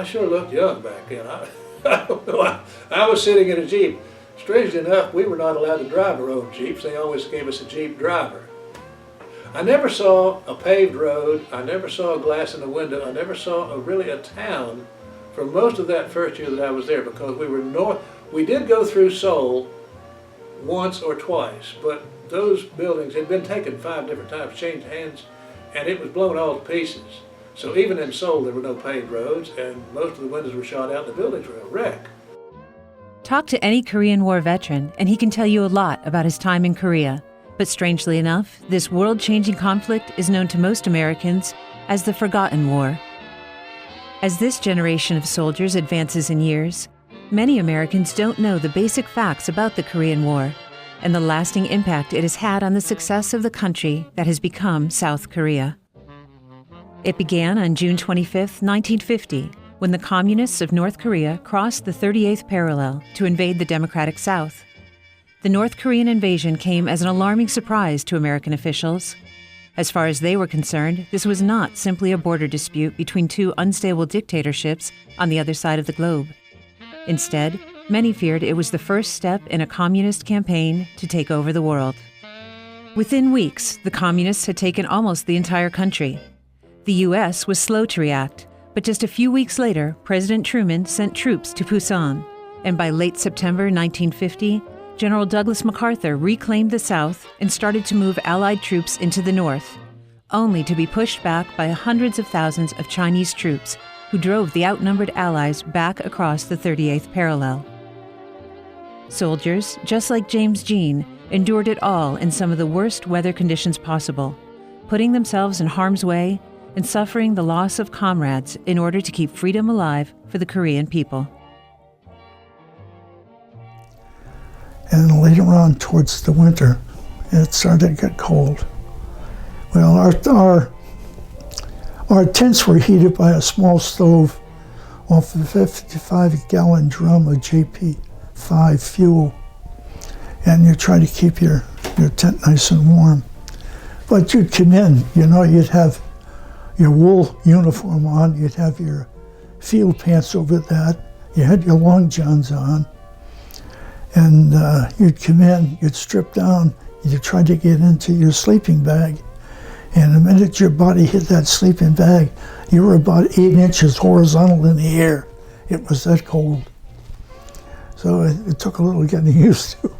I sure looked young back then. I don't know. I was sitting in a Jeep. Strangely enough, we were not allowed to drive our own Jeeps. They always gave us a Jeep driver. I never saw a paved road. I never saw a glass in the window. I never saw really a town for most of that first year that I was there, because we were north. We did go through Seoul once or twice, but those buildings had been taken 5 different times, changed hands, and it was blown all to pieces. So even in Seoul, there were no paved roads, and most of the windows were shot out, and the buildings were a wreck. Talk to any Korean War veteran, and he can tell you a lot about his time in Korea. But strangely enough, this world-changing conflict is known to most Americans as the Forgotten War. As this generation of soldiers advances in years, many Americans don't know the basic facts about the Korean War and the lasting impact it has had on the success of the country that has become South Korea. It began on June 25, 1950, when the Communists of North Korea crossed the 38th parallel to invade the democratic South. The North Korean invasion came as an alarming surprise to American officials. As far as they were concerned, this was not simply a border dispute between 2 unstable dictatorships on the other side of the globe. Instead, many feared it was the first step in a communist campaign to take over the world. Within weeks, the communists had taken almost the entire country. The U.S. was slow to react, but just a few weeks later, President Truman sent troops to Busan, and by late September 1950, General Douglas MacArthur reclaimed the South and started to move Allied troops into the North, only to be pushed back by hundreds of thousands of Chinese troops who drove the outnumbered Allies back across the 38th parallel. Soldiers, just like James Jean, endured it all in some of the worst weather conditions possible, putting themselves in harm's way and suffering the loss of comrades in order to keep freedom alive for the Korean people. And later on, towards the winter, it started to get cold. Well, our tents were heated by a small stove off a 55-gallon drum of JP5 fuel. And you try to keep your tent nice and warm. But you'd come in, you'd have your wool uniform on, you'd have your field pants over that, you had your long johns on, and you'd come in, you'd strip down, you'd try to get into your sleeping bag, and the minute your body hit that sleeping bag, you were about 8 inches horizontal in the air. It was that cold. So it took a little getting used to.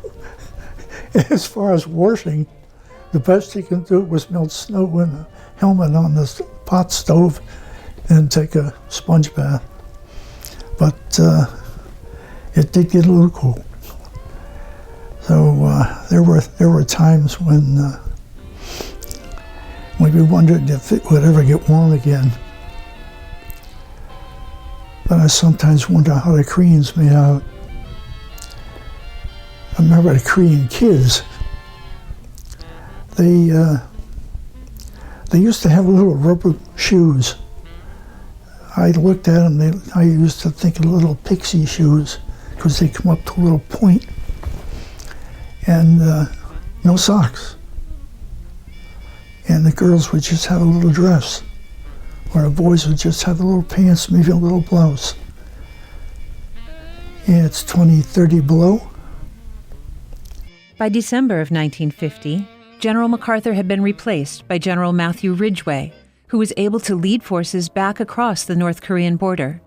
As far as washing, the best you can do was melt snow in a helmet on the pot stove and take a sponge bath. But it did get a little cool. So there were times when we wondered if it would ever get warm again. But I sometimes wonder how the Koreans made out. I remember the Korean kids. They used to have little rubber shoes. I looked at them, I used to think of little pixie shoes because they come up to a little point. And no socks. And the girls would just have a little dress, or the boys would just have a little pants, maybe a little blouse. Yeah, it's 20, 30 below. By December of 1950, General MacArthur had been replaced by General Matthew Ridgway, who was able to lead forces back across the North Korean border.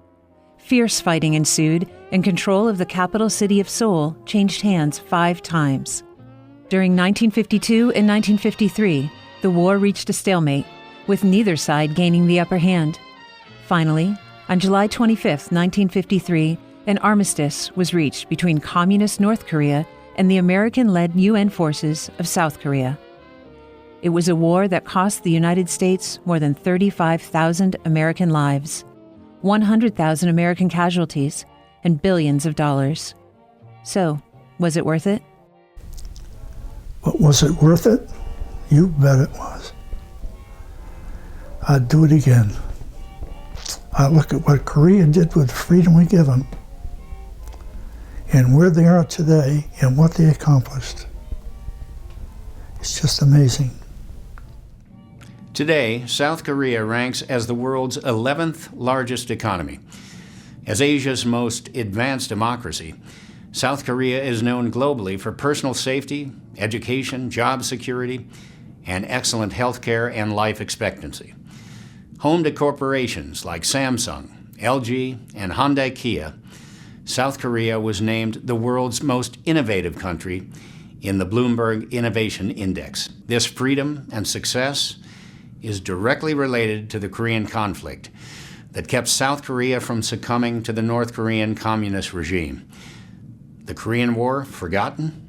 Fierce fighting ensued, and control of the capital city of Seoul changed hands 5 times. During 1952 and 1953, the war reached a stalemate, with neither side gaining the upper hand. Finally, on July 25, 1953, an armistice was reached between Communist North Korea and the American-led UN forces of South Korea. It was a war that cost the United States more than 35,000 American lives, 100,000 American casualties, and billions of dollars. So, was it worth it? But was it worth it? You bet it was. I'd do it again. I look at what Korea did with the freedom we give them, and where they are today, and what they accomplished. It's just amazing. Today, South Korea ranks as the world's 11th largest economy. As Asia's most advanced democracy, South Korea is known globally for personal safety, education, job security, and excellent health care and life expectancy. Home to corporations like Samsung, LG, and Hyundai Kia, South Korea was named the world's most innovative country in the Bloomberg Innovation Index. This freedom and success is directly related to the Korean conflict that kept South Korea from succumbing to the North Korean communist regime. The Korean War forgotten?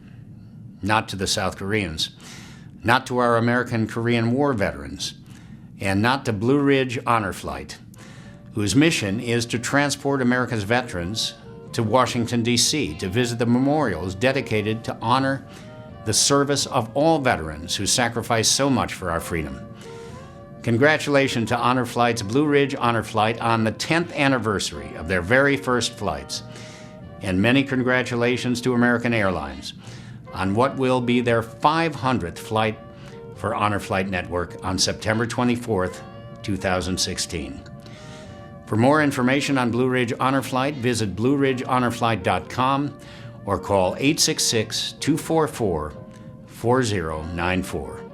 Not to the South Koreans, not to our American Korean War veterans, and not to Blue Ridge Honor Flight, whose mission is to transport America's veterans to Washington, D.C. to visit the memorials dedicated to honor the service of all veterans who sacrificed so much for our freedom. Congratulations to Honor Flight's Blue Ridge Honor Flight on the 10th anniversary of their very first flights. And many congratulations to American Airlines on what will be their 500th flight for Honor Flight Network on September 24th, 2016. For more information on Blue Ridge Honor Flight, visit blueridgehonorflight.com or call 866-244-4094.